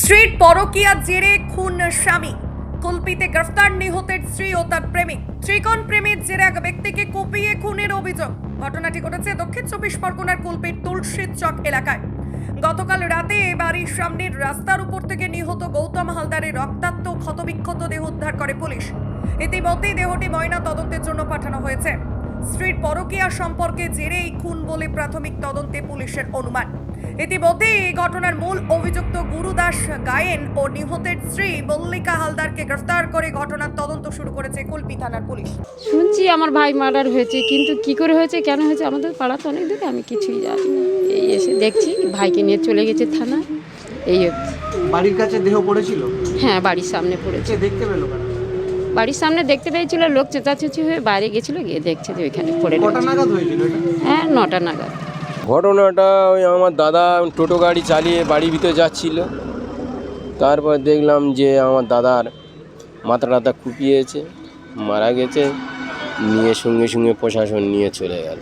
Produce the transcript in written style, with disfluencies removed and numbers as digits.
স্ত্রীর পরকীয়ার জেরে খুন স্বামী, কুলপিতে গ্রেফতার নিহতের স্ত্রী ও তার প্রেমিক। ত্রিকোণ প্রেমের জেরে এক ব্যক্তিকে কুপিয়ে খুনের অভিযোগ। ঘটনাটি ঘটেছে দক্ষিণ চব্বিশ পরগনার কুলপির তুলসীর চক এলাকায়। গতকাল রাতে বাড়ির সামনের রাস্তার উপর থেকে নিহত গৌতম হালদারের রক্তাক্ত ক্ষতবিক্ষত দেহ উদ্ধার করে পুলিশ। ইতিমধ্যেই দেহটি ময়না তদন্তের জন্য পাঠানো হয়েছে। স্ত্রীর পরকীয়া সম্পর্কে জেরে এই খুন বলে প্রাথমিক তদন্তে পুলিশের অনুমান। ইতিমধ্যে এই ঘটনার মূল অভিযুক্ত গুরুদাস গায়েন ও নিহতের স্ত্রী মল্লিকা হালদারকে গ্রেফতার করে ঘটনার তদন্ত শুরু করেছে কুলপি থানার পুলিশ। শুনছি আমার ভাই মার্ডার হয়েছে, কিন্তু কি করে হয়েছে, কেন হয়েছে, আমাদের পাড়া তো অনেক দূরে, আমি কিছুই জানি না। এই এসে দেখছি ভাইকে নিয়ে চলে গেছে থানায়। এই অবধি। বাড়ির কাছে দেহ পড়েছিল? হ্যাঁ, বাড়ির সামনে পড়েছে। কে দেখতে পেলো কারা? বাড়ির সামনে দেখতে পেয়েছিল, লোক চেঁচাচেঁচি হয়ে বাইরে গেছিল, গিয়ে দেখছে যে ওইখানে পড়ে কটা রয়েছে। নাগাদ হয়েছিল এটা? হ্যাঁ, 9টা নাগাদ। ঘটনাটা ওই আমার দাদা টোটো গাড়ি চালিয়ে বাড়ির ভিতরে যাচ্ছিল। তারপর দেখলাম যে আমার দাদার মাথা টাথা কুপিয়েছে, মারা গেছে, নিয়ে সঙ্গে সঙ্গে প্রশাসন নিয়ে চলে গেল।